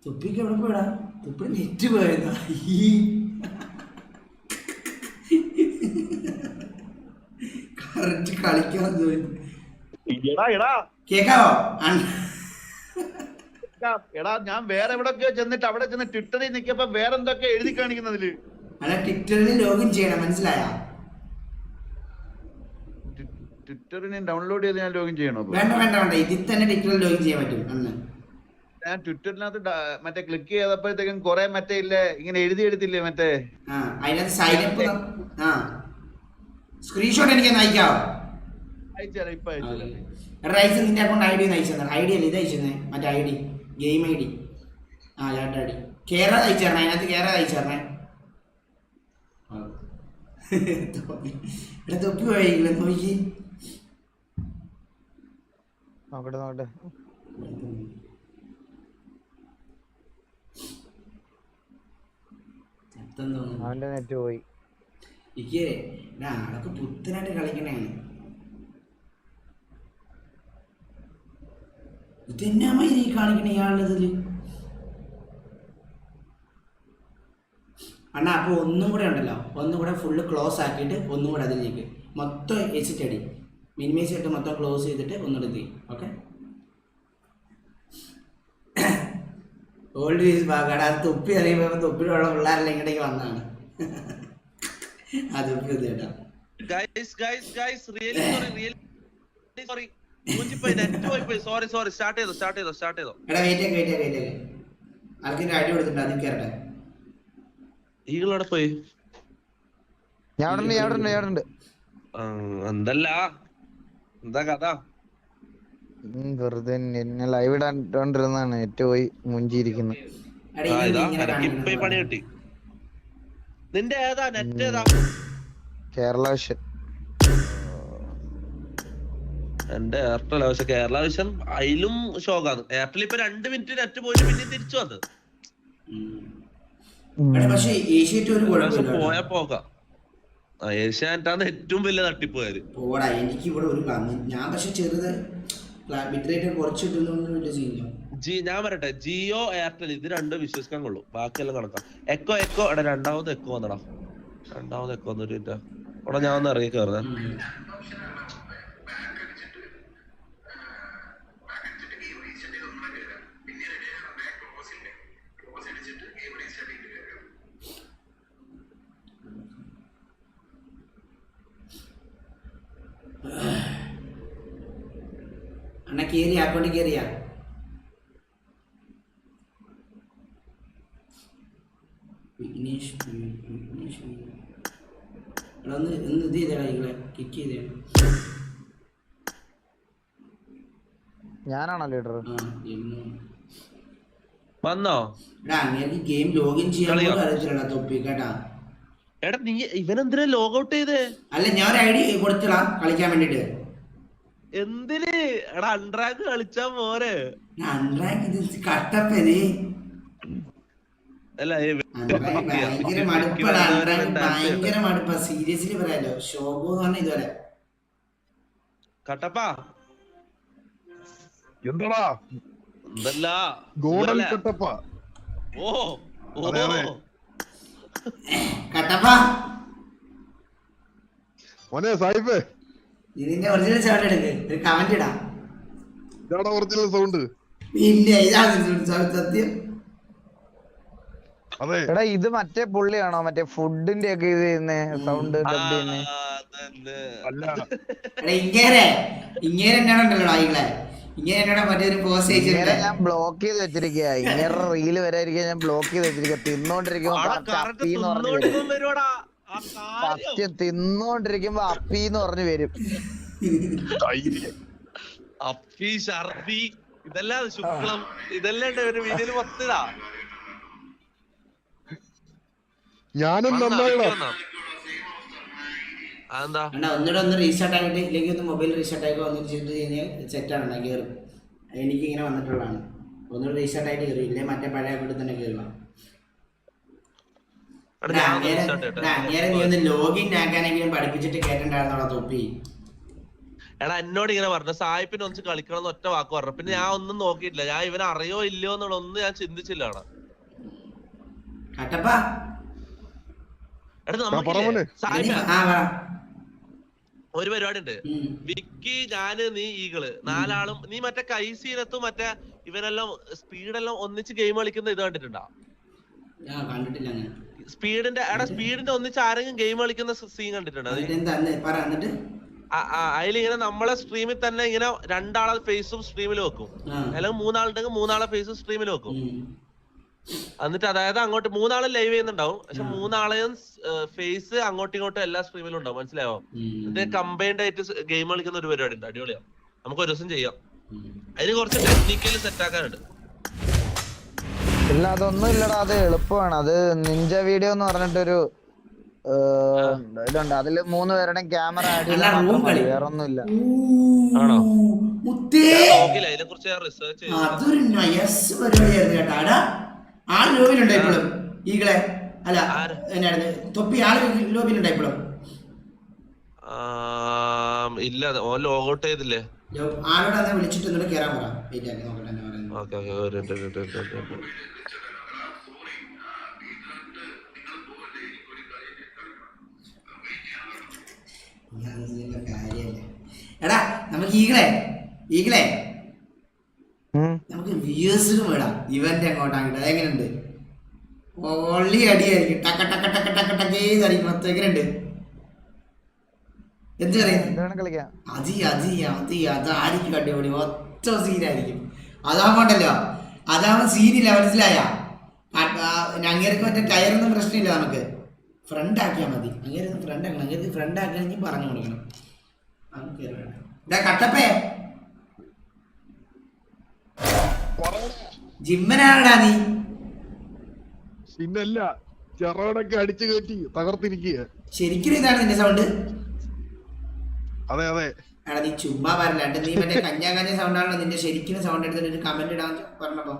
തുപ്പിക്ക് എവിടെ പോയടാ? തുപ്പി നെറ്റ് പോയതാ. കറക്റ്റ് കളിക്കാൻ കേക്കാവോ? എടാ ഞാൻ വേറെ എവിടെയൊക്കെയോ ചെന്നിട്ട് അവിടെ ചെന്ന് ട്വിറ്ററിൽ നിൽക്കിയപ്പോ വേറെ എന്തൊക്കെ എഴുതി കാണിക്കുന്നതില്. അല്ല ട്വിറ്ററിൽ ലോഗിൻ ചെയ്യണം, മനസ്സിലായോ? ട്വിറ്ററിന് ഡൗൺലോഡ് ചെയ്ത് ഞാൻ ലോഗിൻ ചെയ്യണോ? വേണ്ട വേണ്ട വേണ്ട, ഇതിൽ തന്നെ ട്വിറ്ററിൽ ലോഗിൻ ചെയ്യാൻ പറ്റും. അന്ന് ഞാൻ ട്വിറ്ററിനകത്ത് മറ്റേ ക്ലിക്ക് ചെയ്തപ്പോഴത്തേക്കും കൊറേ മറ്റേ ഇല്ലേ ഇങ്ങനെ എഴുതി എടുത്തില്ലേ മറ്റേ അതിനകത്ത് സൈനപ്പ്. സ്ക്രീൻഷോട്ട് എനിക്ക് അയക്കാവോ? അയച്ചുതരാം, ഇപ്പൊ അയച്ചുതരാം. റൈസ് നിന്റെ അക്കൗണ്ട് ഐ ഡി ഒന്ന് അയച്ചു തന്നെ. ഐ ഡി അല്ല ഇത് അയച്ചേ, മറ്റേ I D, game I D. ചേട്ടാ ഐ ഡി കേരള അയച്ചു തരണേ, അതിനകത്ത് കേരള അയച്ചു തരണേ. ഇവിടെ തൊപ്പി പോയില്ലേ നോക്കി. നോക്കട്ടെ നോക്കട്ടെ. അവന്റെ നെറ്റ് പോയി. എനിക്ക് അതൊക്കെ പുത്തനായിട്ട് കളിക്കണേ. ഇതെന്നാമായി നീ കാണിക്കണേ ഇയാളുടെ. അണ്ണാ അപ്പൊ ഒന്നും കൂടെ ഉണ്ടല്ലോ, ഒന്നും കൂടെ ഫുള്ള് ക്ലോസ് ആക്കിയിട്ട് ഒന്നും കൂടെ അതിലേക്ക് മൊത്തം എക്സിറ്റ് അടി, മിനിമൈസ് ചെയ്തിട്ട് മൊത്തം ക്ലോസ് ചെയ്തിട്ട് ഒന്നുകൂടെ ചെയ്യും. ഓക്കെ, ഓൾഡ് വീസ് ബാഗാടാ. അത് തൊപ്പി അറിയുമ്പോൾ തൊപ്പിലുള്ള പിള്ളേരെല്ലാം ഇങ്ങോട്ടേക്ക് വന്നതാണ്. അത് തൊപ്പി കേട്ടാ. ആൾക്കിന്റെ അടി കൊടുത്തിട്ടുണ്ട്, അതിൽ കയറട്ടെ. ഈകളോടെ പോയി എന്തല്ല എന്താ കഥ? വെറുതെ എന്നെ ലൈവ് ഇടാണ്ടിരുന്നാണ് നെറ്റ് പോയി മുഞ്ചിയിരിക്കുന്നു. ഇപ്പൊ പണി കിട്ടി. നിന്റെ ഏതാ നെറ്റ്? ഏതാ? കേരള വിഷൻ. എന്റെ എയർടെൽ. പക്ഷെ കേരള വിഷൻ അതിലും ഷോക്കാണ്. എയർടെൽ ഇപ്പൊ 2 മിനിറ്റ് നെറ്റ് പോയിട്ട് പിന്നെ തിരിച്ചു വന്നത്. പോയാ പോകാം. ഏഷ്യാനെറ്റാണ് ഏറ്റവും വലിയ തട്ടിപ്പോയത്. എനിക്ക് ഇവിടെ ഒരു ഞാൻ പക്ഷെ ചെറുത് ഞാൻ പറയട്ടെ, ജിയോ എയർടെൽ ഇത് രണ്ടും വിശ്വസിക്കാൻ കൊള്ളു, ബാക്കിയെല്ലാം കണക്കാം. എക്കോ എടാ രണ്ടാമത് എക്കോ വന്നടാ. രണ്ടാമത് എക്കോ വന്നൊരു ഇവിടെ ഞാൻ ഒന്ന് ഇറങ്ങി കയറുന്നേ. അണ്ണ കേറിയ അക്കൗണ്ടിൽ കേറിയ വിഘ്നേഷ് ഒന്ന് ഇത് ചെയ്തേടാ, നിങ്ങളെ കിക്ക് ചെയ്തേ. ഞാനാണോ ലീഡർ? വന്നോ? അങ്ങനെ ഗെയിം ലോഗിൻ ചെയ്യാൻ അറിയത്തില്ലടാ തൊപ്പി കേട്ടാ. എടാ നീ ഇവനെന്തിനാ ലോഗ് ഔട്ട് ചെയ്തേ? അല്ല ഞാൻ ഒരു ഐഡി കൊടുത്തടാ കളിക്കാൻ വേണ്ടിട്ട്. എന്തിന്? എടാ അൺറാങ്ക് കളിച്ചാ പോരെ? അൺറാങ്ക് ഇത് കട്ടപ്പേ. അല്ല ഭയങ്കര മടുപ്പാണ് അൺറാങ്ക്, ഭയങ്കര മടുപ്പാ. സീരിയസ്ലി പറയാലോ, ഷോബു എന്ന് പറഞ്ഞ ഇതുവരെ കട്ടപ്പാ എന്തടാ എന്തല്ല ഗോഡൽ കട്ടപ്പ. ഓ കട്ടപ്പ മോനെ സാഹിബേ, ഇതിന്റെ ഒറിജിനൽ സൗണ്ട് എടുക്ക്, ഒരു കമന്റ് ഇടാം. ഇതാടാ ഒറിജിനൽ സൗണ്ട്. പിന്നെ ഇതാണ് സത്യം. അതെ എടാ ഇത് മറ്റേ പുള്ളിയാണോ മറ്റേ ഫുഡിന്റെ ഒക്കെ ഇത് ചെയ്യുന്നേ സൗണ്ട് ഡബ് ചെയ്യുന്നേ? അല്ല ഇങ്ങനെ എന്നാണല്ലോ ആയികളെ, ഇങ്ങനെ എന്നോട് മറ്റൊരു പോസ്റ്റ് ഇങ്ങനെ ഞാൻ ബ്ലോക്ക് ചെയ്ത് വെച്ചിരിക്കുക. ഇങ്ങനെ റീല് വരാതിരിക്കാൻ ഞാൻ ബ്ലോക്ക് ചെയ്ത് വെച്ചിരിക്കുക. തിന്നോണ്ടിരിക്കുമ്പോ അപ്പീന്ന് പറഞ്ഞു വരും. സത്യം തിന്നോണ്ടിരിക്കുമ്പോ അപ്പീന്ന് പറഞ്ഞു വരും. അപ്പി ഷർബി ഇതെല്ലാം ശുക്ലം ഇതെല്ലാം ഒരു വീഡിയോയിൽ മൊത്തതാ. ഞാനും നന്നായിടാ. ഒന്നുകൂടെ ഒന്ന് റീസ്റ്റാർട്ട് ആയിട്ട് ഇല്ലെങ്കിൽ ഒന്ന് മൊബൈൽ റീസ്റ്റാർട്ട് ആയിട്ട് വന്നിട്ട് ചെയ്ത് കഴിഞ്ഞാൽ സെറ്റാണ്, കയറും. എനിക്ക് ഇങ്ങനെ വന്നിട്ടുള്ളതാണ്. ഒന്നുകൂടെ റീസ്റ്റാർട്ട് ആയിട്ട് കയറി, ഇല്ലേ മറ്റേ പഴയ അക്കൗണ്ടിൽ തന്നെ കയറണം. അങ്ങനെ നീ ഒന്ന് ലോഗിൻ ആക്കാനെങ്കിലും പഠിപ്പിച്ചിട്ട് കേട്ടിട്ടുണ്ടായിരുന്നോളാ തൊപ്പി. എടാ എന്നോട് ഇങ്ങനെ പറഞ്ഞു സായിപ്പിനെ ഒന്ന് കളിക്കണം എന്ന് ഒറ്റ വാക്ക് പറഞ്ഞു. പിന്നെ ഞാൻ ഒന്നും നോക്കിയിട്ടില്ല. ഞാൻ ഇവനെ അറിയോ ഇല്ലയോ എന്നുള്ള ഒന്നും ഞാൻ ചിന്തിച്ചില്ല. കട്ടപ്പാ എടാ നമുക്ക് സായിപ്പ ഒരു പരിപാടി ഉണ്ട്. വിക്കി, ഞാന്, നീ, ഈകള് നാലാളും. നീ മറ്റേ കൈസീനത്തും മറ്റേ ഇവനെല്ലാം സ്പീഡെല്ലാം ഒന്നിച്ച് ഗെയിം കളിക്കുന്ന ഇത് കണ്ടിട്ടുണ്ടോ? സ്പീഡിന്റെ ഒന്നിച്ച് ആരെങ്കിലും ഗെയിം കളിക്കുന്ന സീൻ കണ്ടിട്ടുണ്ടോ? അതിലിങ്ങനെ നമ്മളെ സ്ട്രീമിൽ തന്നെ ഇങ്ങനെ രണ്ടാളെ ഫേസും സ്ട്രീമിൽ വെക്കും, അല്ലെങ്കിൽ മൂന്നാളുണ്ടെങ്കിൽ മൂന്നാളെ ഫേസും സ്ട്രീമിൽ വെക്കും. എന്നിട്ട് അതായത് അങ്ങോട്ട് മൂന്നാളും ലൈവ് ചെയ്യുന്നുണ്ടാവും, പക്ഷെ മൂന്നാളെയും ഫേസ് അങ്ങോട്ടും ഇങ്ങോട്ടും എല്ലാ സ്ട്രീമിലും ഉണ്ടാവും. മനസ്സിലാവോ? എന്നിട്ട് കമ്പൈൻഡ് ആയിട്ട് ഗെയിം കളിക്കുന്ന ഒരു പരിപാടി ഉണ്ട്. അടിപൊളിയാണ്. നമുക്ക് ഒരു ദിവസം ചെയ്യാം. അതിന് കുറച്ച് ടെക്നിക്കലി സെറ്റ് ആക്കാനുണ്ട്. ഇല്ല അതൊന്നും ഇല്ലടാ, അത് എളുപ്പമാണ്. അത് നിഞ്ച വീഡിയോ എന്ന് പറഞ്ഞിട്ടൊരു ഇതുണ്ട്. അതില് 3 പേരുടെ ക്യാമറ ആഡ് ചെയ്താൽ വേറെ ഒന്നും ഇല്ല. ആണോ? അതിനെ കുറിച്ച് ഞാൻ റിസർച്ച് ചെയ്തു. ആള് ലോബിയിലുണ്ടോ ഇപ്പോഴും? ഈകളെ അല്ല എന്നായിരുന്നു തൊപ്പി ആള് ലോബിയിലുണ്ടോ ഇപ്പോഴും? ഇല്ല, ഓൻ ലോഗൗട്ട് ചെയ്തില്ലേ? ആളോട് അന്ന് വിളിച്ചിട്ട് ഒന്നുകൂടെ കേറാൻ പറ. എടാ നമുക്ക് ഈകളെ നമുക്ക് വ്യൂസും വിടാം. ഇവന്റെ അങ്ങോട്ടാണ് എങ്ങനെയുണ്ട്? ഓള്ളി അടിയായിരിക്കും. ടക്ക ടക്ക ടക്ക ടക്ക ടക്കേതായിരിക്കും. മൊത്തം എങ്ങനെയുണ്ട്? എന്ത് പറയുന്നത്? അതായിരിക്കും അടിപൊളി. ഒറ്റ സീനായിരിക്കും. അതാവുമ്പോണ്ടല്ലോ, അതാവുമ്പോ സീനില്ല. മനസ്സിലായ? അങ്ങേർക്ക് മറ്റേ ടയറൊന്നും പ്രശ്നമില്ല. നമുക്ക് ഫ്രണ്ട് ആക്കിയാൽ മതി. അങ്ങേരൊന്നും ഫ്രണ്ട് ആക്കണം. അങ്ങേർക്ക് ഫ്രണ്ട് ആക്കണമെങ്കിൽ പറഞ്ഞു കൊടുക്കണം. കട്ടപ്പേ ജിമ്മനാണടാ നീ. പിന്നല്ല, ചെറോടൊക്കെ അടിച്ചു കയറ്റി തകർത്തിരിക്കുക. ശരിക്കും ഇതാണ് നിന്റെ സൗണ്ട്? അതെ അതെ. എടാ നീ ചുമ്മാ പറഞ്ഞാണ്ട്. നീ മറ്റേ കഞ്ഞ സൗണ്ട് ആണല്ലോ നിന്റെ ശരിക്കും സൗണ്ട് എടുത്തിട്ട് ഒരു കമന്റ് ഇടാൻ പറഞ്ഞപ്പോ.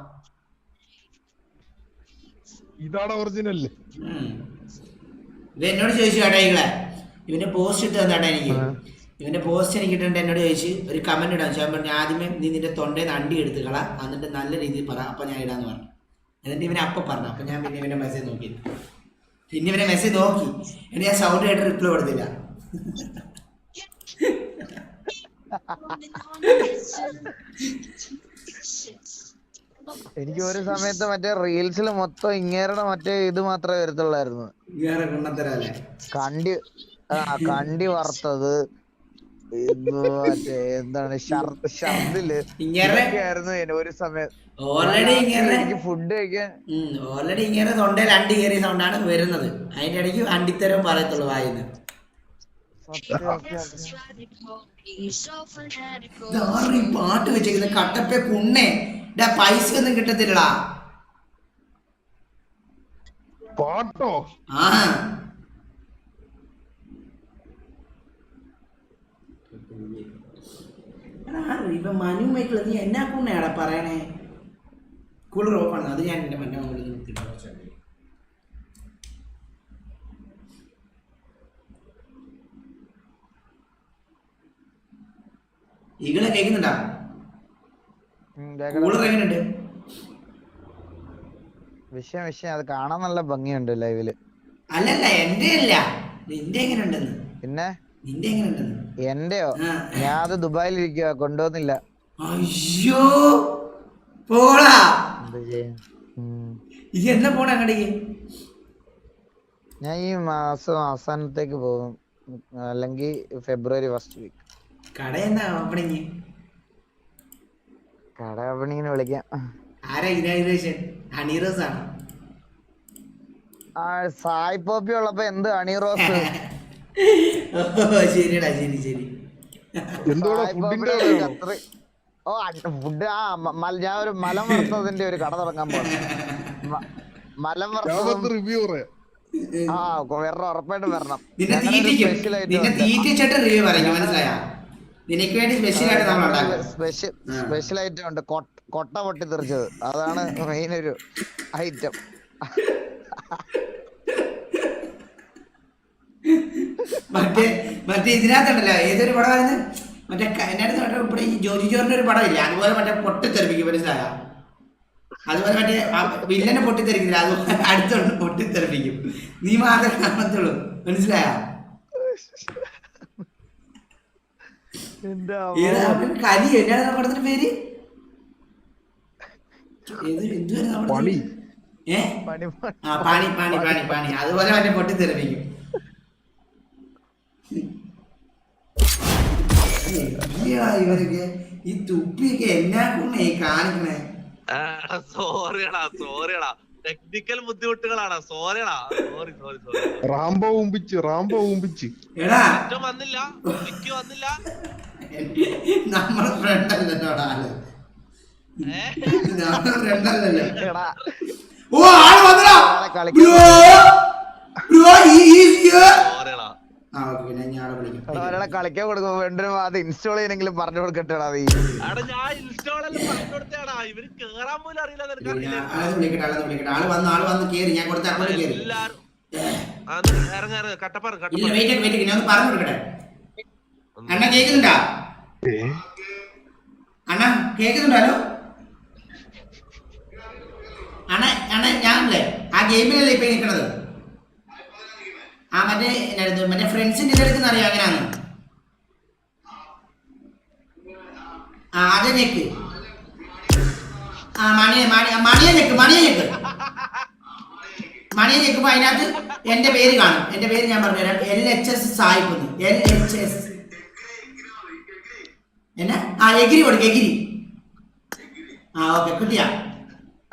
ഇതാണ് ഒറിജിനൽ. ഇത് എന്നോട് ചോദിച്ചു കേട്ടാ ഈകളെ, ഇവന്റെ പോസ്റ്റ് ഇട്ട് തന്നാട്ടാ എനിക്ക്. ഇവന്റെ പോസ്റ്റ് എനിക്ക് ഇട്ടുണ്ട്. എന്നോട് ചോദിച്ച് ഒരു കമന്റ് ഇടാൻ. ഞാൻ പറഞ്ഞു ആദ്യമേ നീ നിന്റെ തൊണ്ടയിൽ നിന്ന് അണ്ടി എടുത്ത് കള, എന്നിട്ട് നല്ല രീതിയിൽ പറ, അപ്പൊ ഞാൻ ഇടാന്ന് പറഞ്ഞു. എന്നിട്ട് ഇവനെ അപ്പൊ പറഞ്ഞു. അപ്പൊ ഞാൻ പിന്നെ ഇവന്റെ മെസ്സേജ് നോക്കി. പിന്നെ ഇവന്റെ മെസ്സേജ് നോക്കി എന്നിട്ട് ഞാൻ സൗണ്ട് ആയിട്ട് റിപ്ലൈ കൊടുത്തില്ല. എനിക്ക് ഒരു സമയത്ത് മറ്റേ റീൽസിൽ മൊത്തം ഇങ്ങേരുടെ മറ്റേ ഇത് മാത്രമേ വരത്തുള്ളായിരുന്നു. കണ്ടി വറുത്തത്, മറ്റേ എന്താണ് ഷർദില് ആയിരുന്നു ഒരു സമയത്ത്. എനിക്ക് ഫുഡ് കഴിക്കാൻ ഓൾറെഡി ഇങ്ങനെ തൊണ്ടയിൽ അണ്ടി കയറിയ സൗണ്ടാണ് വരുന്നത്. അതിന്റെ ഇടയ്ക്ക് അണ്ടിത്തരം പറയത്തുള്ളൂ വായിന്ന്. പാട്ട് വെച്ചേക്കുന്ന കട്ടപ്പെ കുണ്ണേ പൈസ ഒന്നും കിട്ടത്തില്ലടാ. പാട്ടോ? ആ ഇപ്പൊ മനു മൈക്കിൾ നീ എന്നാ കുണ്ണയാടാ പറയണേ? കൂളർ ഓഫാണ്. അത് ഞാൻ എന്റെ മറ്റേ മുകളിൽ നിർത്തിയിട്ട് ഈകളെ കേൾക്കുന്നുണ്ടാ? കൂളർ എങ്ങനെയുണ്ട്? വിഷയം അത് കാണാൻ നല്ല ഭംഗിയുണ്ട് ലൈവില്. അല്ലല്ല എന്റെ അല്ല, നിന്റെ എങ്ങനെയുണ്ടെന്ന്. പിന്നെ നിന്റെ എങ്ങനെയുണ്ടെന്ന്? എന്റെയോ? ഞാൻ അത് ദുബായിൽ ഇരിക്കുക, കൊണ്ടുവന്നില്ല. അയ്യോ പോടാ. ഇത് എന്നാ പോണ അങ്ങടേക്ക്? ഞാൻ ഈ മാസം അവസാനത്തേക്ക് പോകും, അല്ലെങ്കിൽ ഫെബ്രുവരി ഫസ്റ്റ് വീക്ക്. കട എന്നാ ഓപ്പണിങ്? കട ഓപ്പണിങ്ങിന് വിളിക്കാം. ആരാ ഇനാഗ്രേഷൻ? ഹണിറോസ് ആണ്. സായി പോപ്പി ഉള്ളപ്പോ എന്ത് ഹണിറോസ്? ശരിയടാ, ശരി ശരി. ഓ ഫുഡ്. ഞാൻ ഒരു മലം വറുത്തതിന്റെ ഒരു കട തുടങ്ങാൻ പോകും. മലം വറുത്തത് റിവ്യൂ പറയാം. ആ വരണം, ഉറപ്പായിട്ടും വരണം. സ്പെഷ്യൽ ഐറ്റം ഉണ്ട്. കൊട്ട പൊട്ടി തെറിച്ചത്, അതാണ് മെയിൻ ഒരു ഐറ്റം. മറ്റേ ഇതിനകത്തുണ്ടല്ലോ, ഏതൊരു പടമായിരുന്നു മറ്റേ എന്നെ ഇവിടെ ഈ ജോജി ജോറിന്റെ ഒരു പടമില്ല അതുപോലെ മറ്റേ പൊട്ടിത്തെറിപ്പിക്കും മനസ്സിലായ അതുപോലെ മറ്റേ വില്ലനെ പൊട്ടിത്തെറിക്കില്ല അതുപോലെ അടുത്തോണ്ട് പൊട്ടിത്തെറിപ്പിക്കും നീ മാത്രമേ കാണത്തുള്ളൂ മനസ്സിലായ കലിയോ എന്നാണ് പടത്തിന്റെ പേര് പണി പാണി പാണി പാണി പാണി അതുപോലെ മറ്റേ പൊട്ടിത്തെറിപ്പിക്കും ഇവരൊക്കെ ഈ തുപ്പിയൊക്കെ എന്നാ കൊണ്ടേ കാണിക്കണേ സോറിയടാ ടെക്നിക്കൽ ബുദ്ധിമുട്ടുകളാണ് സോറിയടാ സോറി റാംബോ ഊമ്പിച്ച് എടാ വന്നില്ല വന്നില്ല നമ്മളെ ഫ്രണ്ട് അല്ലല്ലോടാ നമ്മളെ ഫ്രണ്ട് അല്ലല്ലോ ഓ ആള് വന്നടാ സോറിയടാ ഒരാളെ കളിക്കാൻ കൊടുക്കുമ്പോ വേണ്ടൊരു അത് ഇൻസ്റ്റാൾ ചെയ്യണമെങ്കിലും പറഞ്ഞു കൊടുക്കട്ടെടാ നീ. ഞാൻ ഇൻസ്റ്റാൾ കൊടുത്തേടാ ഇവര് കേറാൻ പോലും അറിയില്ല ആള് വന്ന് കേറി ഞാൻ കൊടുത്ത എല്ലാരും കട്ടപ്പാറ ഞാൻ പറഞ്ഞു കൊടുക്കട്ടെ അണ്ണ കേക്കുന്നുണ്ടാ അണ്ണ കേക്കുന്നുണ്ടോ അണ്ണ ഞാനല്ലേ ആ ഗെയിമിലല്ലേ ഇപ്പൊ നിൽക്കണത് ആ മറ്റേ ഫ്രണ്ട്സിന്റെ ഇതെടുക്കുന്ന അറിയാം അങ്ങനെയാണ് ആ അതെ ഞെക്ക് ആ മണിയെ ഞെക്കുമ്പോ അതിനകത്ത് എന്റെ പേര് കാണും എന്റെ പേര് ഞാൻ പറഞ്ഞുതരാം LHS സായിപ്പ് LHS എന്നാ ആ എഗിരി കൊടുക്ക എഗിരി ആ ഓക്കെ കിട്ടിയാ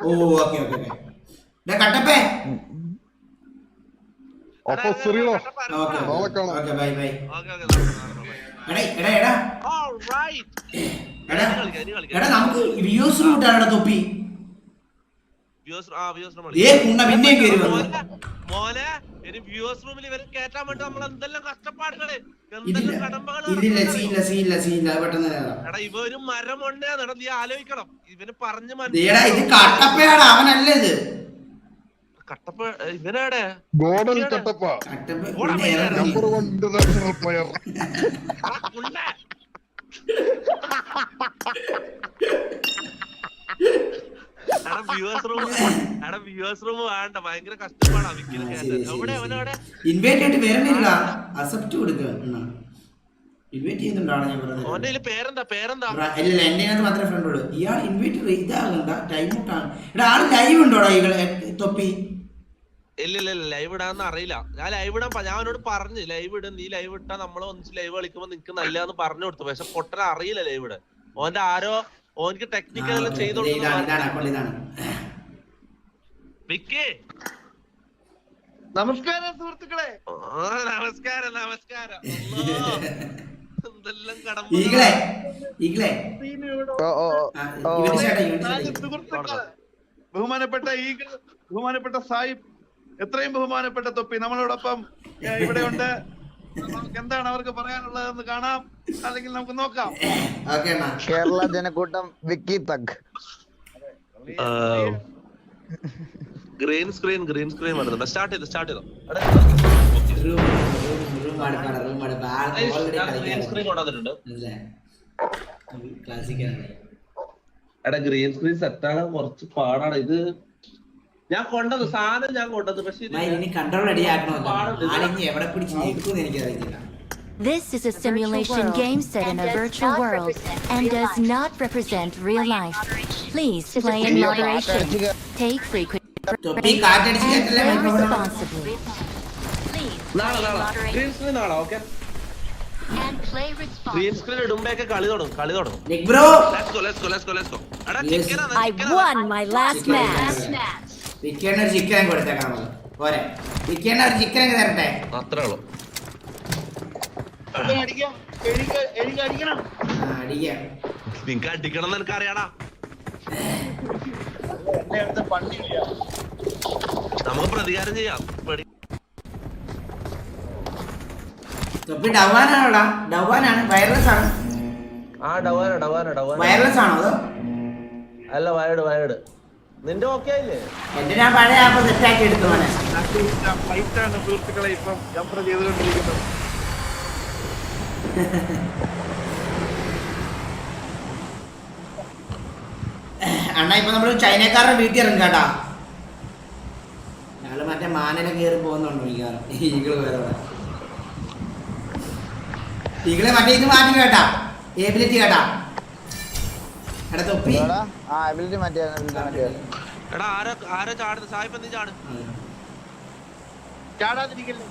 ഓ ഓക്കെ കട്ടപ്പേ അപ്പൊ ശ്രീളോ ബൈ എടാ നമുക്ക് വ്യൂസ് കൂട്ടാണ് തൊപ്പി പിന്നെയും കയറി മോനെ വ്യൂസ് റൂമിൽ ഇവരെ കേറ്റാൻ വേണ്ടി നമ്മൾ എന്തെല്ലാം കഷ്ടപ്പാടുകള് എടാ ഇവ ഒരു മരം കൊണ്ടേന്ന് നീ ആലോചിക്കണം ഇവന് പറഞ്ഞു ഇത് കട്ടപ്പയാണ് അവനല്ലേ ഇത് കട്ടപ്പ ഇവനാടെ ഗോഡൽ Kattappa number 1 international player viewers room വേണ്ട ഭയങ്കര കഷ്ടപ്പാടാ അവിടെ അവനവിടെ ഇൻവൈറ്റ് ആയിട്ട് വരണില്ല അക്സെപ്റ്റ് കൊടുക്കുക ഇൻവൈറ്റ് ചെയ്യുന്നുണ്ടാണ് ഞാൻ പറഞ്ഞത് അവന്റെ പേരെന്താ ഇല്ല എന്റെ അതിനകത്ത് മാത്രമേ ഫ്രണ്ട് ഉള്ളൂ ഇയാൾ ഇൻവൈറ്റ് ഇതാകണ്ട ടൈം ഔട്ടാണ് എടാ ആള് ലൈവ് ഉണ്ടോടാ ഈ തൊപ്പി ഇല്ല ലൈവ് ഇടാന്ന് അറിയില്ല ഞാൻ ലൈവ് ഇടാൻ ഞാൻ അവനോട് പറഞ്ഞു ലൈവ് ഇടും നീ ലൈവ് ഇട്ടാ നമ്മള് ഒന്നിച്ച് ലൈവ് കളിക്കുമ്പോ നിനക്ക് നല്ലതെന്ന് പറഞ്ഞു കൊടുത്തു പക്ഷെ പൊട്ടനെ അറിയില്ല ലൈവ് ഇടാൻ ഓന്റെ ആരോ ഓനിക്ക് ടെക്നിക്കൽ എല്ലാം ചെയ്തോ നമസ്കാരം സുഹൃത്തുക്കളെ. നമസ്കാരം എന്തെല്ലാം ബഹുമാനപ്പെട്ട ഈഗിൾ, ബഹുമാനപ്പെട്ട സാഹിബ്, എത്രയും ബഹുമാനപ്പെട്ട തൊപ്പി നമ്മളോടൊപ്പം ഇവിടെ ഉണ്ട്. നമുക്ക് എന്താണ് അവർക്ക് പറയാനുള്ളതെന്ന് കാണാം, അല്ലെങ്കിൽ നമുക്ക് നോക്കാം. കേരള ജനക്കൂട്ടം വിക്കി തഗ്. ഗ്രീൻ സ്ക്രീൻ വരുന്നുണ്ട്. സ്റ്റാർട്ട് ചെയ്തോ സ്ക്രീൻ കൊണ്ടുവന്നിട്ടുണ്ട്. എടാ ഗ്രീൻ സ്ക്രീൻ സെറ്റാണ് കുറച്ച് പാടാണ്. ഇത് ഞാൻ കൊണ്ടത് സാധനം ഞാൻ കൊണ്ടത് പക്ഷെ This is a simulation game set in a virtual world and does not represent real life. Please play in moderation. Take frequent breaks and play responsibly. Green screen ആണോ? ഓക്കെ, ഗ്രീൻ സ്ക്രീൻ ഇടുമ്പോഴൊക്കെ കളി തുടങ്ങും. I won my last match. Chicken കൊടുത്തേക്കാം പോരെ. Chicken ഒരു chicken തരട്ടെ, അത്രേ ഉള്ളൂ. നിങ്ങക്ക് അടിക്കണം എന്ന് എനിക്ക് അറിയാടാ. നമുക്ക് പ്രതികാരം ചെയ്യാം. തൊപ്പി ഡവാനാണോടാ? ഡവാനാണ്, വയർലെസ് ആണ്. ആ ഡവാന വയർലെസ് ആണോ അതോ? അല്ല വയർഡ്. നിന്റെ ഓക്കെ ആയില്ലേ? എന്റെ ഞാൻ പഴയ ആപ്പ് സെറ്റാക്കി എടുത്തു മോനെ. ഫൈറ്റാണ് സുഹൃത്തുക്കളെ ഇപ്പം ജമ്പർ ചെയ്തുകൊണ്ടിരിക്കുന്നത്. അണ്ണാ ഇപ്പൊ നമ്മള് ചൈനക്കാരുടെ വീട്ടിൽ ഇറങ്ങും കേട്ടാ. ഞങ്ങള് മറ്റേ മാനല കയറി പോകുന്നുണ്ടോ മിക്കവാറും. ഈകള് വേറെ ഈകളെ മറ്റേ ഇത് മാറ്റി കേട്ടാ, ഏബിലിറ്റി കേട്ടാ. എടാ തൊപ്പി എടാ, ആ ability മാറ്റിയാ, ability മാറ്റിയാ. എടാ ആരോ ചാടുന്നു, സായിപ്പ് എന്ത് ചാട്. ചാടാതിരിക്കല്ലേ.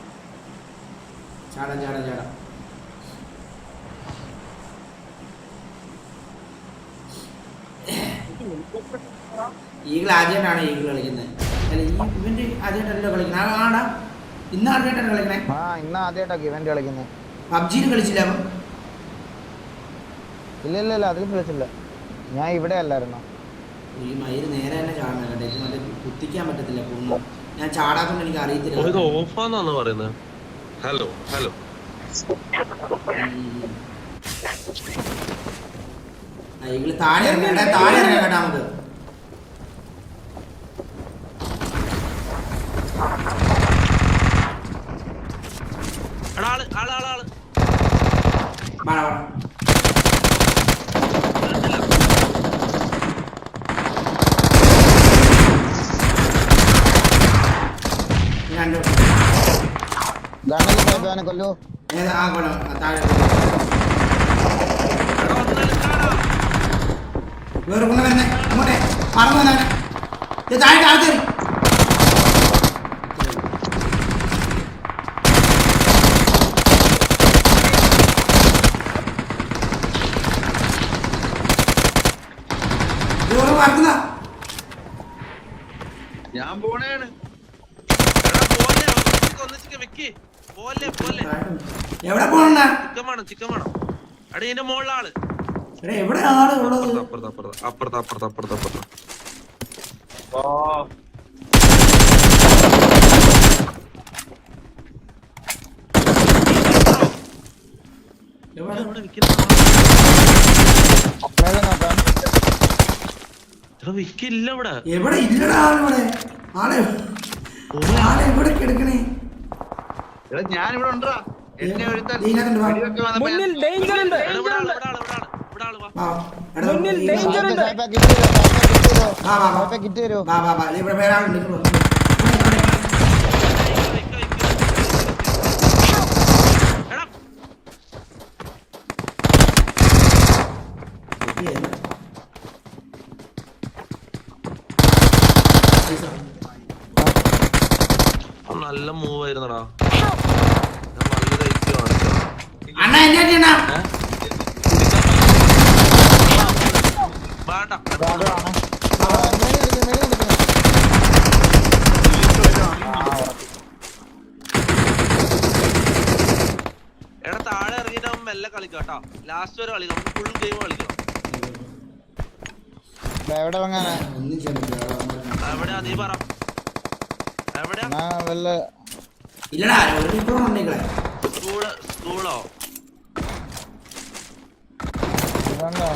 ചാടാ ചാടാ ചാടാ. ഈഗിൾ ആദ്യമായിട്ടാണ് ഈഗിൾ കളിക്കുന്നത്. അല്ല ഇവന്റ് ആദ്യമായിട്ടല്ലോ കളിക്കുന്നത്. ആടാ ഇന്ന് ആദ്യമായിട്ടാണ് കളിക്കണേ. ആ ഇന്ന് ആദ്യമായിട്ടൊക്കെ ഇവന്റ് കളിക്കുന്നത്. പബ്ജിയിൽ കളിച്ചില്ല അപ്പം? ഇല്ല അതിൽ കളിച്ചില്ല. ഞാൻ ഇവിടെ അല്ലായിരുന്നു. ഈ മയില് നേരെ തന്നെ ചാടണം കേട്ടോ. എനിക്ക് നല്ല കുത്തിക്കാൻ പറ്റത്തില്ല പൊണ്ണു. ഞാൻ ചാടാത്തോണ്ട് എനിക്ക് അറിയത്തില്ല. ഇത് ഓഫാന്നാണ് പറയുന്നത്. ഹലോ ഈഗിള് താഴെ ഇറങ്ങാ, താഴെ ഇറങ്ങാം കേട്ടാ നമുക്ക്. എടാ ആള് വാടാ വാടാ. രണ്ട് ഇതാണല്ലോ കൊല്ലു. ഏതാ ആ കൊള്ളാം. താഴെ വേറെ കൊണ്ടു വരുന്നേ അങ്ങോട്ടെ പറന്നു വന്നവനെ. താഴെ താഴെ കയറി. ഞാൻ പോണേണ്. എവിടെ പോണ? ചിക്കൻ വേണം. അടി ഇതിന്റെ മുകളിലെ ആള്. എവിടെ ആള് ഉള്ളത്? അപ്പുറത്ത്. വിക്കില്ല ഇവിടെ. എവിടെ ഇല്ലടാ ആളിവിടെ. ആളെ എവിടെ കിടക്കണേ? എടാ ഞാൻ ഇവിടെ ഉണ്ടാ. എന്നെ ഒരുത്തൻ ഇതിനകത്തുണ്ട് വാ. വെടിവെക്കാൻ വന്നപ്പോ മുന്നിൽ ഡേഞ്ചർ ഉണ്ട്. ഇവിടെ ആള് വാ. വാ. എടാ, മുന്നിൽ ഈ danger ഉണ്ട്. വാ, വാ, വാ. കിറ്റ് തരുമോ? വാ വാ വാ. ഇവിടെ വേറെ ആളുണ്ട്. ഇങ്ങോട്ട് വാ. എടാ നല്ല മൂവ് ആയിരുന്നടാ. അണ്ണാ എന്നെ അടിയണ്ണാ. വേണ്ട എടാ താഴെ ഇറങ്ങിട്ട് അവൻ മെല്ലെ കളിക്കാം കേട്ടോ. ലാസ്റ്റ് വരെ കളിക്കാം. നമുക്ക് ഫുൾ ഗെയിം കളിക്കണം. എവിടെ വാങ്ങാനാ? ഒന്നും ചെയ്യാൻ എവിടെയാ നീ പറ. എവിടെയാ? ഇല്ലടാ ഒരു മണിക്കൂർ ഉണ്ടെങ്കിലേ. സ്കൂളോ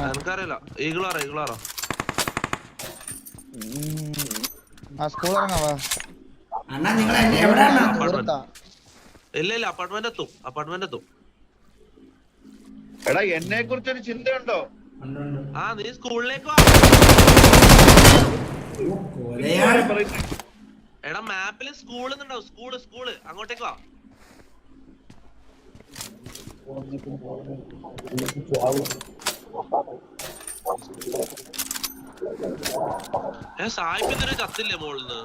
എനിക്കറിയില്ല. ഈഗിളാറോ ആ സ്കൂൾ ഇറങ്ങാവാ. അണ്ണാ നിങ്ങൾ എവിടെയാണ്? ഇല്ല അപ്പാർട്ട്മെന്റ് എത്തും. എടാ എന്നെ കുറിച്ചൊരു ചിന്തയുണ്ടോ? ആ നീ സ്കൂളിലേക്ക് വാ. എടാ മാപ്പില് സ്കൂൾ എന്നുണ്ടാവും. സ്കൂള് അങ്ങോട്ടേക്ക് വാ. സായിപ്പിന്റെ ചത്തില്ലേ മോളിന്ന്?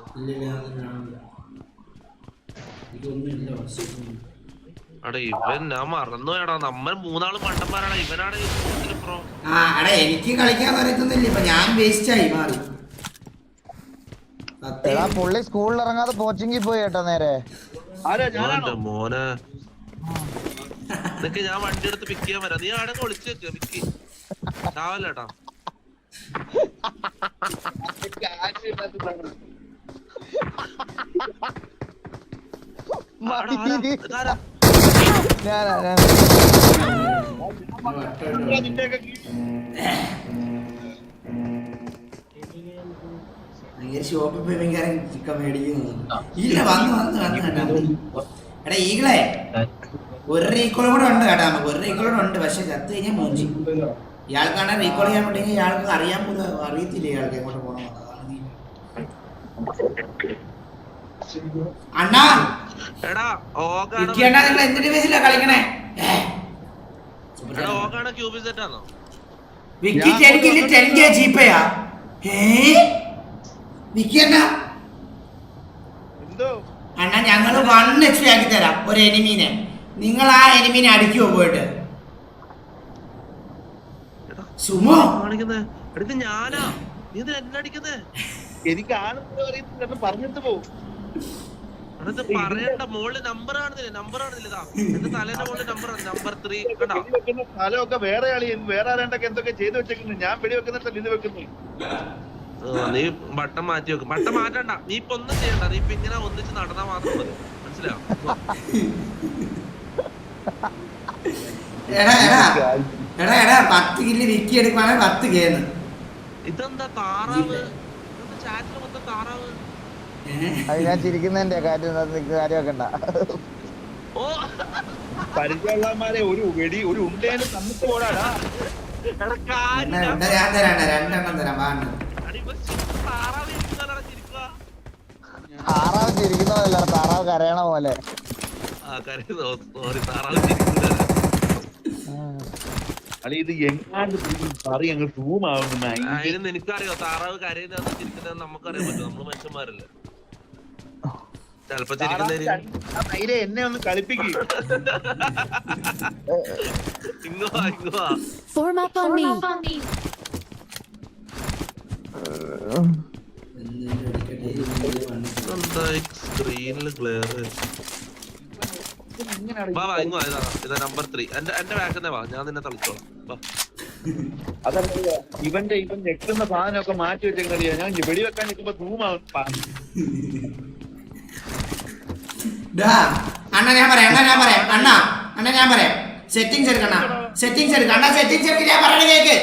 എടാ ഇവൻ ഞാൻ മറന്നു. എടാ നമ്മൾ മൂന്നാള് മണ്ടന്മാരാണ്. ഇവനാണ് പ്രോ. എനിക്ക് കളിക്കാൻ അറിയത്തൊന്നുമില്ല. ഇപ്പൊ ഞാൻ വേസ്റ്റ് ആയി മാറി. പുള്ളി സ്കൂളിൽ ഇറങ്ങാതെ കോച്ചിങ്ങിൽ പോയി കേട്ടോ നേരെ. മോനെ നിനക്ക് ഞാൻ വണ്ടി എടുത്ത് പിക്ക് ചെയ്യാൻ വരാം. നീ ആടെ ഒളിച്ചു വെക്ക. പിക്ക് ചാവല്ലേട്ടാ. ഷോപ്പിൽ പോയി ഭയങ്കര ചിക്കൻ മേടിക്കുന്നു. ഇല്ല വന്ന് എടാ ഈകളെ ഒരു റീക്കോളും കൂടെ ഉണ്ട് കേട്ടാ. നമുക്ക് ഒരു റീക്കോളും ഉണ്ട്. പക്ഷെ ചത്ത് കഴിഞ്ഞാൽ മൂഞ്ചി. ഇയാൾക്കാണ് റീകോൾ ചെയ്യാൻ പറ്റുമെങ്കിൽ ഇയാൾക്ക് അറിയാൻ പോലും അറിയത്തില്ല ഇയാൾക്ക് എങ്ങോട്ട് പോകണം. അണ്ണാ എടാ വിക്കിയണ്ണ നിങ്ങൾ എന്ത് ഡിവൈസിലാ കളിക്കണേ? ഓഗാണ് ക്യൂബി സെറ്റ് ആണോ? വിക്കി 10K ജീപ്പയാ? വിക്കിയണ്ണ എന്തോ അണ്ണാ ഞങ്ങള് 1 HP ആക്കി തരാം ഒരു എനിമീനെ. നിങ്ങൾ ആ എനിമീനെ അടിക്കുവോ പോയിട്ട്? സുമോ കാണിക്കുന്നേ അടുത്ത് ഞാനാ, നീ ഇത് എന്നെ അടിക്കുന്നേ? എനിക്ക് ആണെന്ന് അറിയത്തില്ല, പറഞ്ഞിട്ട് പോകും. അടുത്ത് പറയണ്ട, മോളില് നമ്പർ കാണുന്നില്ല, നമ്പർ കാണുന്നില്ല. ഇതാ എന്റെ തലേന്റെ മുകളിൽ നമ്പർ നമ്പർ 3 കണ്ടോ? വെക്കുന്ന സ്ഥലമൊക്കെ വേറെ ആളി വേറെ ആരാണ്ടൊക്കെ എന്തൊക്കെ ചെയ്തു വെച്ചേക്കുന്നു. ഞാൻ വെടി വെക്കുന്നിട്ട് ഇത് വെക്കുന്നു. നീ ബട്ടൺ മാറ്റി വെക്കും. ബട്ടൺ മാറ്റണ്ട, നീ ഇപ്പൊ ഒന്നും ചെയ്യണ്ട. നീ ഇപ്പൊ ഇങ്ങനെ ഒന്നിച്ച് നടന്നാ മാത്രം മതി, മനസ്സിലായോ? എടാ 10 കില്ല് വിക്കി എടുക്കുവാണ് 10 കേന്ന്. ഇതെന്താ താറാവ്? ചാറ്റില് മൊത്തം താറാവ്. അത് ഞാൻ ചിരിക്കുന്നതിന്റെ കാര്യമൊക്കെ ഉണ്ടാ. ഓ പരിചയമുള്ളമാരെ ഒരു വെടി ഒരു ഉണ്ടേന് തന്നിട്ട് പോടാടാ. എടാ കാര്യം ഞാൻ തരാം 2 എണ്ണം തരാം. താറാവ് ചിരിക്കുക. താറാവ് ചിരിക്കുന്നതല്ല, താറാവ് കരയണ പോലെ. സോറി, താറാവ് ചിരിക്കില്ല. അല്ല ഇത് എങ്ങാണ്ട് പറയും അങ്ങ് സൂം ആവുന്നു. അതിന് എനിക്കറിയോ താറാവ് കരയുന്നതെന്ന് ചിരിക്കുന്നതെന്ന് നമുക്കറിയാൻ പറ്റും. നമ്മള് മനുഷ്യന്മാരല്ലേ, ചെലപ്പോ ചിരിക്കുന്ന എന്നെ ഒന്ന് കളിപ്പിക്കും. ഇങ്ങോ Form up on me. സ്ക്രീനില് ക്ലിയർ. ഇതാ നമ്പർ 3. എന്റെ ബാക്കിൽ വാ, ഞാൻ നിന്നെ തളിച്ചോളാം. അതല്ല ഇവൻ ഞെക്കുന്ന സാധനമൊക്കെ മാറ്റി വെച്ചെങ്കിലോ ഞാൻ വെടിവെക്കാൻ നിൽക്കുമ്പോ സൂമാവും. അണ്ണ ഞാൻ പറയാം അണ്ണ ഞാൻ പറയാം സെറ്റിംഗ്സ് എടുക്കണ. സെറ്റിംഗ്സ് എടുക്ക ഞാൻ പറയണ കേക്ക്.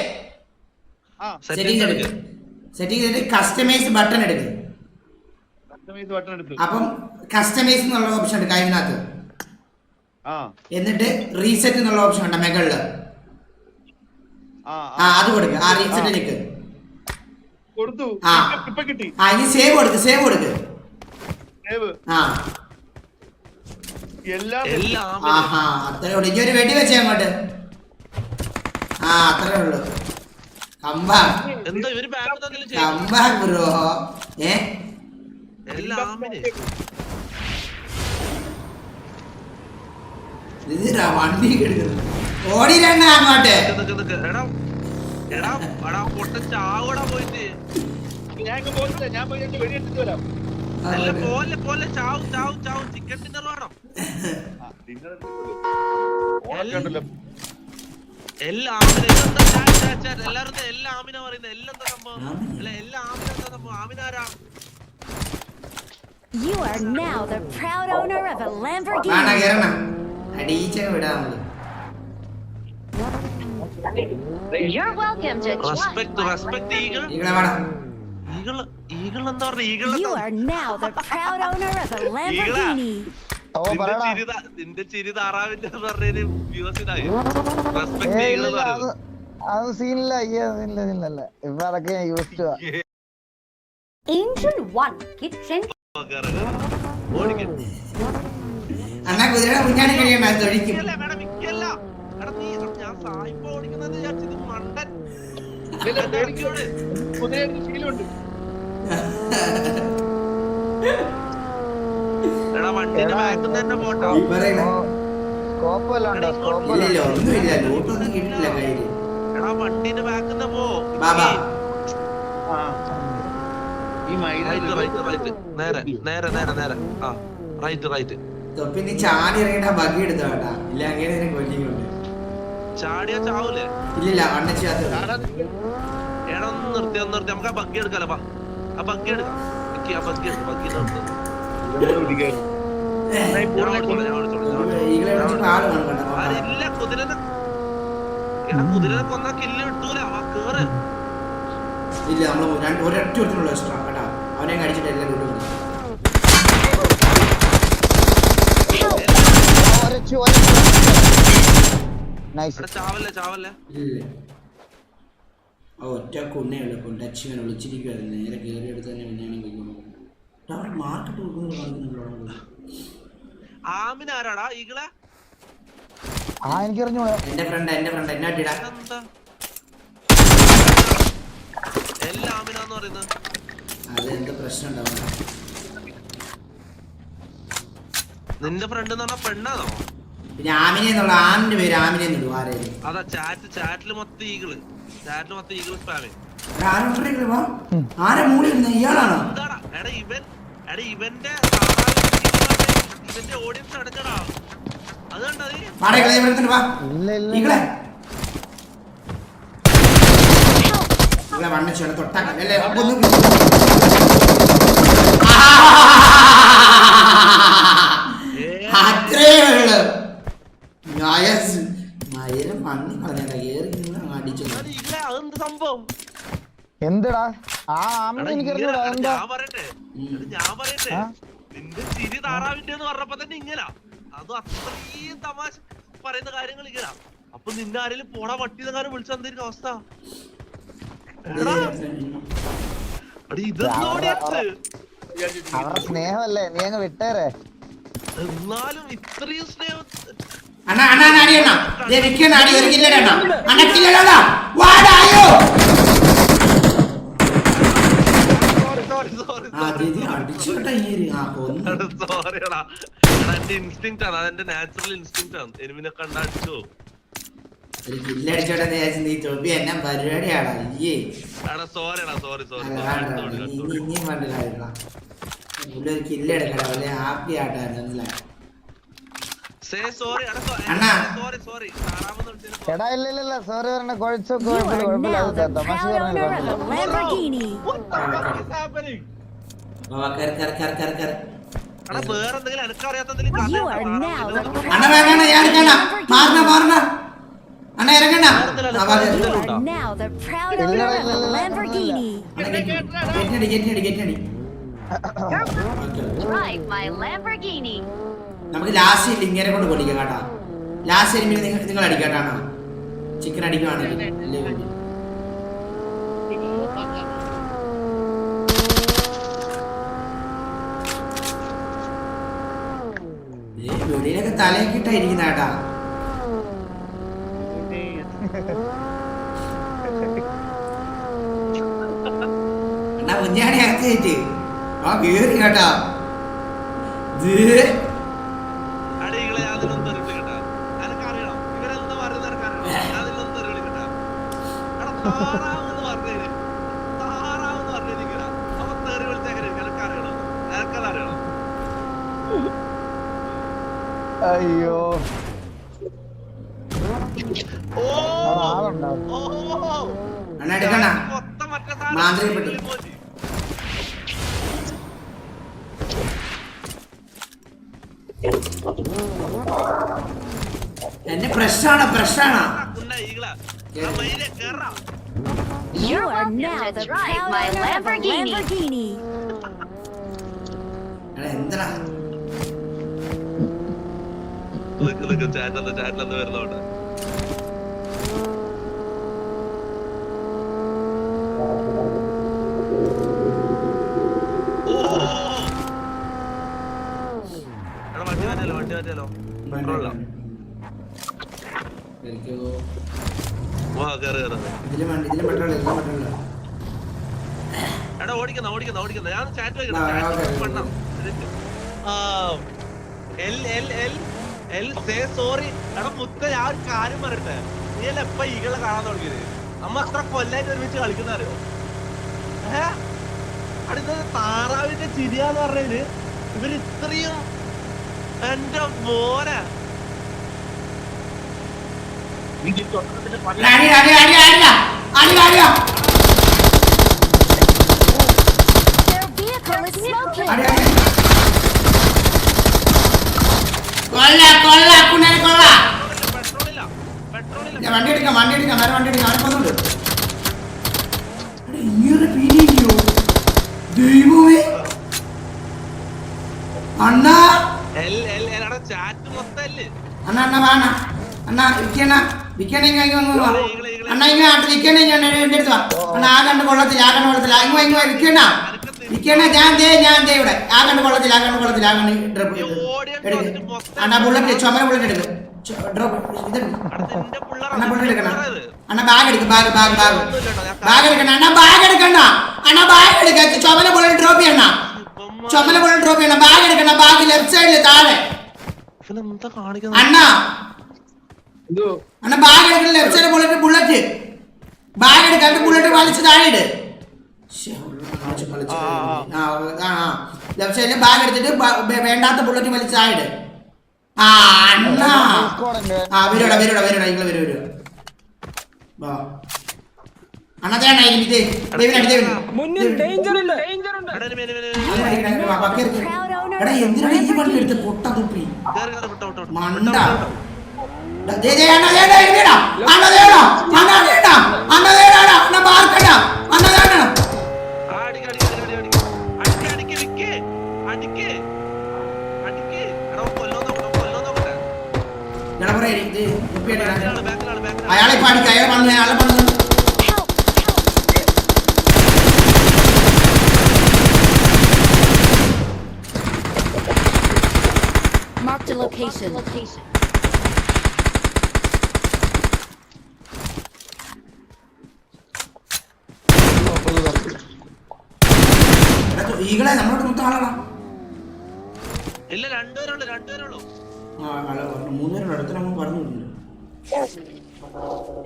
സെറ്റിംഗ്സ് എടുത്ത് കസ്റ്റമൈസ് ബട്ടൺ എടുക്ക്. അപ്പം കസ്റ്റമൈസ് എന്നുള്ള ഓപ്ഷൻ എടുക്കുക അതിനകത്ത്. എന്നിട്ട് റീസെറ്റ് എന്നുള്ള ഓപ്ഷൻ ഉണ്ട് മുകളില്. അത് കൊടുക്കുക. ആ റീസെറ്റ് നിൽക്ക്. ഇനി സേവ് കൊടുക്ക്. അത്രേ ഉള്ളൂ. ഇനി ഒരു വെടി വെച്ചേ അങ്ങോട്ട്. അത്രേ ഉള്ളൂ. Comeback bro. വണ്ടി ഓടിരണ്ണ അങ്ങോട്ട്. ചാവടാ പോയിട്ട്. ഞാൻ പോയി വെടിയെടുത്തിട്ട് വരാം. പോലെ ചാവും ചിക്കൻ ഡിന്നർ വേണം. എല്ലാ ആമിന പറയുന്നത് എല്ലാം എന്താ സംഭവം? അല്ല എല്ലാ ആമിന എന്താ സംഭവം? ആമിനാരാ? You are now the proud owner of a Lamborghini. You're welcome to Respect eagle. Eagle എന്താ പറഞ്ഞ? You are now the proud owner of a Lamborghini. നിന്റെ ചിരി താറാവിന്റെ പറഞ്ഞ വ്യൂസിനായി. റെസ്പെക്ട് ഈഗിൾ എന്ന് പറയുന്നത് അത് സീനില്ല. ഇപ്പൊ അതൊക്കെ ഞാൻ യൂസ് ടു. Angel 1 Kitchen. അണ്ണാ കുതിരയുടെ മുന്നാടി കഴിയണ്ട തൊഴിക്കും. വണ്ടിന്റെ ബാക്കിൽ തന്നെ പോട്ടോ. ഒന്നുമില്ല, ലോട്ടൊന്നും കിട്ടില്ല കയ്യില്. എടാ വണ്ടിന്റെ ബാക്കിൽ നിന്ന് പോ. നേരെ തൊപ്പി നീ ചാടി ഇറങ്ങിട്ട് ബഗ്ഗി എടുത്തോ കേട്ടാ. ഇല്ല അങ്ങനെ കൊല്ലിക്കൊണ്ട് ചാടിയാ ചാവൂലേ? ഇല്ലില്ല അണ്ണച്ചാത്ത. എടാ ഒന്ന് നിർത്തി നമുക്ക് ആ ബഗ്ഗി എടുക്കാലോ. ആ ബഗ്ഗി എടുക്കാം. ബഗ്ഗി കുതിരനെ കൊന്നാ കില്ല് കിട്ടൂല. കേറ്. ഇല്ല നമ്മള് ഒരൊറ്റ ഒരുത്തിനുള്ള എക്സ്ട്രാ കേട്ടാ. അവനെ കടിച്ചിട്ട് എല്ലാം കിട്ടും. ചാവല്ലേ ഇല്ല ഒറ്റ കുണ്ണേ ഉള്ളു കൊണ്ടച്ചിങ്ങനെ വിളിച്ചിരിക്കുവായിരുന്നു. നേരെ കയറിയെടുത്ത് തന്നെ പിന്നെ മാർക്കറ്റ് കൊടുക്കുന്നു. ആമിനാരാടാ ഈകളെ? എനിക്കറിഞ്ഞു എന്റെ ഫ്രണ്ട് എന്നെ അടിടാ. എല്ലാ ആമിനാന്ന് പറയുന്നത് അത് എന്ത് പ്രശ്നം ഉണ്ടാവും? നിന്റെ ഫ്രണ്ട് എന്ന് പറഞ്ഞ പെണ്ണാണോ? പിന്നെ ആമിനെ എന്നുള്ള ആമിന്റെ പേര് ആമിനെ എന്നിടും ആരേലും. അതാ ചാറ്റില് മൊത്തം ഈകള് സ്പാമേ. ആരെ മൂടി ഇയാളാണോ? എന്താടാ എടാ ഇവന്റെ ഓഡിയൻസ് അടച്ചടാ. അത് കണ്ടത് വണ്ണിച്ചോടെ തൊട്ടാക്കല്ലേ. അത്രേ ഉള്ളു. മയിലും പന്നി കളഞ്ഞ കേറി അടിച്ചു. അതെന്ത് സംഭവം? എന്തെടാ എനിക്കറിഞ്ഞൂടാ. ഞാൻ പറയട്ടെ നിന്റെ ചിരി താറാവിന്റെ എന്ന് പറഞ്ഞപ്പോ തന്നെ ഇങ്ങനാ. അതും അത്രയും തമാശ പറയുന്ന കാര്യങ്ങൾ ഇങ്ങനാ. അപ്പൊ നിന്നെ ആരെങ്കിലും പോടാ പട്ടിയെന്ന കാര്യം വിളിച്ചു തന്നിരിക്കുന്ന അവസ്ഥ. ഇതെന്തോടെ അവരുടെ സ്നേഹമല്ലേ, നീ അങ്ങ് വിട്ടേരെ. എന്നാലും ഇത്രയും സ്നേഹം. സോറിയടാ, എന്റെ ഇൻസ്റ്റിങ്ക്റ്റ് ആണ്, അതെന്റെ നാച്ചുറൽ ഇൻസ്റ്റിങ്ക്റ്റ് ആണ്. എനിമിനെ കണ്ടടിച്ചോ കില്ലടിച്ചോട്ടെ നീ തൊപ്പി എന്നെ പരിപാടിയാടാ. സോറിയടാ സോറി ഇനിയും പണ്ടില്ല ഒരു കില്ലെടുക്കടാ. വലിയ ഹാപ്പി ആട്ടായിരുന്നു. എടാ ഇല്ല സോറി പറഞ്ഞ കുഴപ്പമില്ല. തമാശ പറഞ്ഞു. വേറെന്തെങ്കിലും എനിക്കറിയാത്തതിൽ Now the proud owner of a Lamborghini. Drive my Lamborghini. നമുക്ക് ലാസ്റ്റ് ഇങ്ങനെ കൊണ്ട് പൊടിക്കാം കേട്ടാ. ലാസ്റ്റ് എനിമിനെ നിങ്ങൾ അടിക്കാട്ടാണോ? ചിക്കൻ അടിക്കുവാണെങ്കിൽ വെളിയിലൊക്കെ തലയൊക്കെ ഇട്ടായിരിക്കുന്ന കേട്ടാ. എന്നാ കുഞ്ഞാണി അകത്തേറ്റ് ആ കേറി കേട്ടാ. അയ്യോ അണ്ണ എടുക്കണ മാന്ത്രികപ്പെട്ടി. എന്നെ പ്രശ്നാണ്. You are now the proud owner of a Lamborghini. എന്താ ചാറ്റിലൊന്ന് വരുന്നോണ്ട് വണ്ടി മാറ്റിയാലോ പെട്രോളോ? എടാ ഓടിക്കുന്ന ഞാൻ ചാറ്റ് സോറി എടാ മുത്ത. ഞാൻ ഒരു കാര്യം പറയട്ടെ, നീ അല്ല എപ്പ ഈകളെ കാണാൻ തുടങ്ങിയത്? നമ്മ അത്ര കൊല്ലായിട്ട് ഒരുമിച്ച് കളിക്കുന്ന അറിയോ? അടുത്ത താറാവിന്റെ ചിരിയാന്ന് പറഞ്ഞതിന് ഇവര് ഇത്രയും എന്റെ മോനെ വണ്ടി എടുക്കാം വേറെ വണ്ടി എടുക്കാം. അവനെ കൊന്നുണ്ട്. ഇങ്ങനെ പീഡിയോ ദൈവമേ അണ്ണാ. ചാറ്റ് മൊത്തല്ലേ അണ്ണ വാണ അണ്ണ വിൽക്കണ വിൽക്കണെങ്കിൽ അണ്ണാ ഇങ്ങനെ നിക്കണേ ഞാൻ എന്റെ അടുത്ത് വാ അണ്ണാ ആ കണ്ട് കൊള്ളത്തില്ല ഇങ്ങ നിക്കണ ഞാൻ ദേ ഇവിടെ ആ കണ്ട് കൊള്ളത്തില്ല ആ കണ്ട് ഡ്രോപ്പ് എടുക്കും അണ്ണാ ബുള്ളറ്റ് ചുമര ബുള്ളറ്റ് എടുക്കും ഡ്രോപ്പ് അണ്ണാ ബുള്ളറ്റ് എടുക്കണം അണ്ണാ ബാഗ് എടുക്കും ബാഗ് എടുക്കണ്ട അണ്ണാ ബാഗ് എടുക്ക ചുമര ബുള്ളറ്റ് ഡ്രോപ്പ് ചെയ്യണം ബാഗ് എടുക്കണം ബാഗ് ലെഫ്റ്റ് സൈഡില് താഴെ അണ്ണാ ബാഗ് എടുക്കണം ലെഫ്റ്റ് സൈഡ് ബുള്ളറ്റ് ബാഗ് എടുക്കാണ്ട് ബുള്ളറ്റ് വലിച്ച് താഴെ ഇട് ലെഫ്റ്റ് സൈഡില് ബാഗ് എടുത്തിട്ട് വേണ്ടാത്ത ബുള്ളറ്റ് വലിച്ച് താഴെ ഇട് അണ്ണാ വരൂടാ നിങ്ങൾ വരൂ അണ്ണാ തേണ എടാ എന്തിനാണ് ഈ വണ്ടി എടുത്ത് പൊട്ട തുപ്പി മണ്ട അയാളെ പഠിക്ക അയാളെ പണിത് Marked a location. ഈകളെ നമ്മളോട് മൊത്തം ആളാണ് ഇല്ല രണ്ടുപേരുള്ളൂ മൂന്നുപേരുള്ളൂ അടുത്ത നമ്മൾ പറഞ്ഞിട്ടുണ്ട്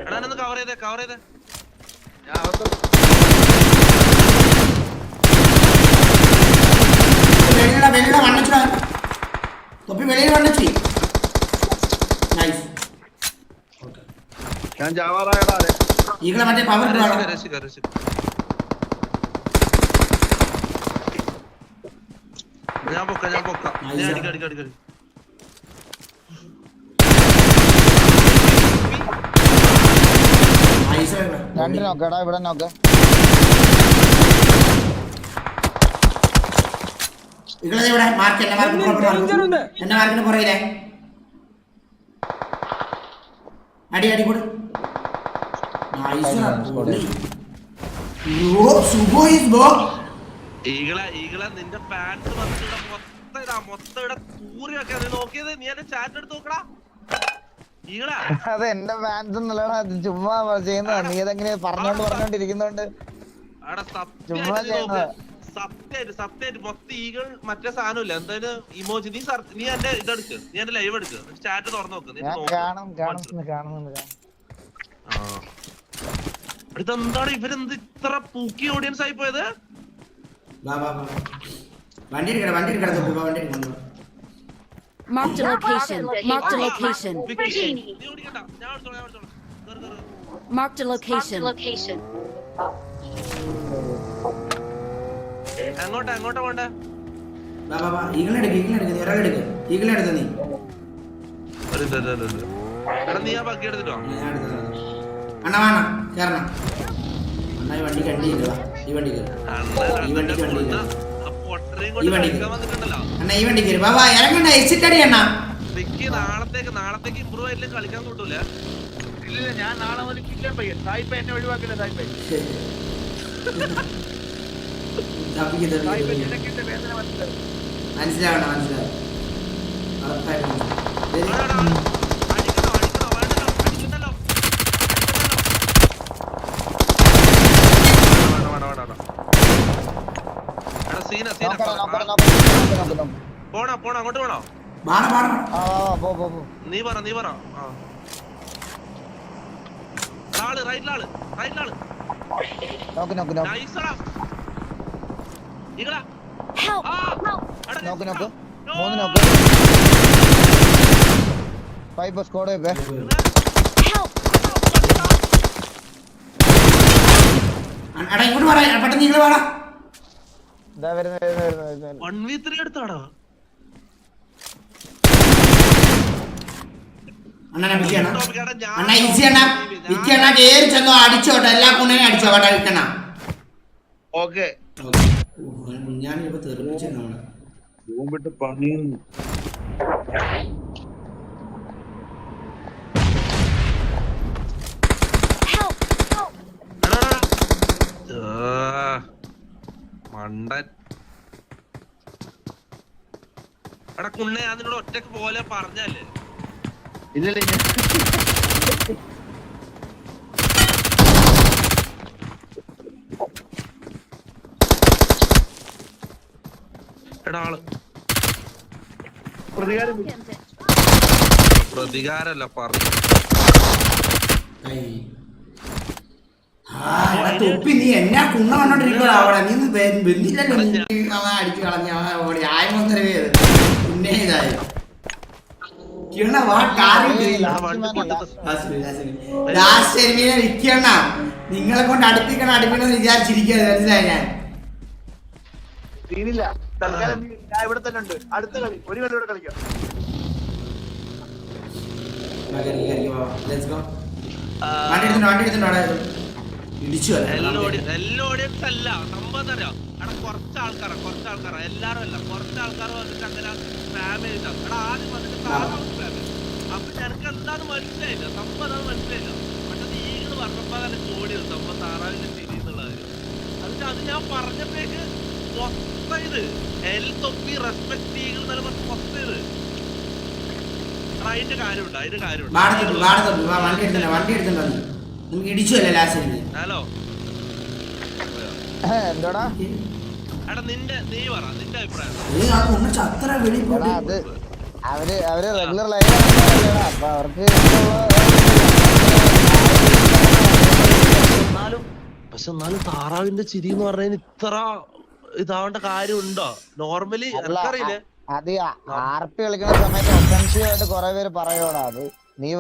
എടാ ഒന്ന് കവർ ചെയ്തേ വെളിയില വണ്ണച്ചു തൊപ്പി വെളിയിൽ വണ്ണച്ചു നൈസ് ഞാൻ ജാവാറായടാ ഈകളെ മറ്റേ പവർ ഞാൻ പൊക്കാം അടിക്കടി രണ്ട് നോക്കടാ ഇവിടെ നോക്ക ഈകളെ ഇവിടെ മാർക്ക് എന്നെ മാർക്കിന് പുറകിലെ അടി കൂടെ ഈകളെ നിന്റെ ഫാൻസ് മൊത്തം ഇവിടെ തൂറിയൊക്കെ നോക്കിയത് നീ എന്റെ ചാറ്റ് എടുത്ത് നോക്കടാ ഈകളാ അത് എന്റെ ഫാൻസ് ഒന്നുമല്ലടാ ചുമ്മാ ചെയ്യുന്നതാ നീ അതെങ്ങനെ പറഞ്ഞോണ്ടിരിക്കുന്നോണ്ട് ചുമ്മാ ചെയ്യുന്നതാ സത്യായിട്ട് മൊത്തം ഈകൾ മറ്റേ സാധനമില്ല എന്തായാലും ഇമോജി നീ എന്റെ ഇതെടുക്ക് നീ എന്റെ ലൈവ് എടുക്ക് ചാറ്റ് തുറന്നു നോക്ക് കാണുന്നുണ്ട് ഇതെന്താണ് ഇവരെന്ത് ഇത്ര പൂക്കി ഓഡിയൻസ് ആയി പോയത് വണ്ടി എടുക്കണം Marked a location. Marked a location. Marked a location. അങ്ങോട്ടാ വേണ്ട ഈകളെടുക്ക നീ ആ ബക്കി എടുത്തിട്ടോ അണ്ണ വേണം കേറണം അണ്ണ ഈ വണ്ടി കണ്ടില്ല ഈ വണ്ടി അണ്ണ ഈ വണ്ടി കയറി ബാബാ ഇറങ്ങണ്ട എക്സിറ്റ് അടി അണ്ണ നാളത്തേക്ക് ഇമ്പ്രൂവ് ആയില്ലേ കളിക്കാൻ കൂട്ടൂല ഇല്ല ഞാൻ നാളെ മുതൽ കില്ലാൻ പയ്യൻ സായിപ്പ എന്നെ ഒഴിവാക്കില്ല സായിപ്പ നിനക്കിന്റെ വേദന മനസ്സിലാവണം ഉറപ്പായിട്ടും പോണോ അങ്ങോട്ട് പോണോ നീ പറ ആള് റൈറ്റിലാള് നൈസടാ ഈകളാ നോക്ക് 3 നോക്ക് 5 സ്കോഡ് അടാ ഇങ്ങോട്ട് വാടാ പെട്ടെന്ന് നിങ്ങൾ വാടാ ഇതാ വരുന്നു 1v3 എടുത്താടാ അണ്ണ ഈസി അണ്ണ കേറി ചെന്നോ അടിച്ചോട്ടെ എല്ലാ കുണ്ണേനെ അടിച്ചോ കേട്ടോ വിൽക്കണ ഓക്കെ ഞാനിപ്പോ തെറിപ്പിച്ചു നമ്മളെ റൂമിട്ട് പണിയുന്നു Help! മണ്ടൻ. എടാ കുണ്ണെ ഞാൻ നിന്നോട് ഒറ്റക്ക് പോലെ പറഞ്ഞല്ലേ. ഇല്ലല്ലേ എടാ ആള് പ്രതികാരല്ല പറഞ്ഞു. തൊപ്പി നീ എന്നാ കുണ്ണ കണ്ടോണ്ടിരിക്കണോ അവിടെ? നീ ബന്ധില്ലല്ലോ. അടിച്ചു കളഞ്ഞ ഓടി ആയമൊന്നരവേ പിന്നെ ഇതായി വിൽക്കണ. നിങ്ങളെ കൊണ്ട് അടുപ്പിക്കണം അടുപ്പിക്കണം വിചാരിച്ചിരിക്കുന്നത് മനസ്സിലായി ഞാൻ. തീരില്ല. തൽക്കാലം ഞാൻ ഇവിടെ തന്നെ ഉണ്ട്. അടുത്ത കളി ഒരു കളി കൂടെ കളിക്കാം. വണ്ടി എടുത്തിട്ടോ ഇടിച്ചു ഓഡിയൻസ് അല്ല സംഭവം അറിയാം. അവിടെ കുറച്ച് ആൾക്കാരാ എല്ലാരും അല്ല. കുറച്ച് ആൾക്കാർ വന്നിട്ട് അങ്ങനെ സ്പാം ചെയ്തിട്ടാ. എടാ ആദ്യം വന്നിട്ട് താറാവ് സ്പാം ചെയ്തു. അപ്പൊ എനിക്ക് എന്താന്ന് മനസ്സിലായില്ല. സംഭവം അതാണ് മനസ്സിലായില്ല. പക്ഷെ നീകള് പറഞ്ഞപ്പോ തന്നെ ചോടിയത് സംഭവം താറാവിന്റെ ചിരി എന്നുള്ള കാര്യം. എന്നിട്ട് അത് ഞാൻ പറഞ്ഞപ്പോഴേക്ക് മൊത്തം ഇത് തൊപ്പി റെസ്പെക്ട് ഈകൾ എന്നല്ല പറഞ്ഞ് മൊത്തം ഇത്. അതിന്റെ കാര്യമുണ്ട്. വണ്ടി എടുത്തിട്ടോ നമുക്ക് ഇടിച്ചു അല്ലേ ലാസ്റ്റ്? ഹലോ എന്തോടാ എടാ നീ പറ നിന്റെ അഭിപ്രായം. അത് അവര് റെഗുലർ ലൈവാണ്. അപ്പൊ അവർക്ക് പക്ഷെ എന്നാലും താറാവിന്റെ ചിരി എന്ന് പറഞ്ഞതിന് ഇത്ര ഇതാവേണ്ട കാര്യമുണ്ടോ? നോർമലി എനിക്കറിയില്ലേ. അത് ആർപ്പി കളിക്കുന്ന സമയത്ത് ഒഫൻസീവ് ആയിട്ട് കുറെ പേര് പറയോടാ. അത് നീ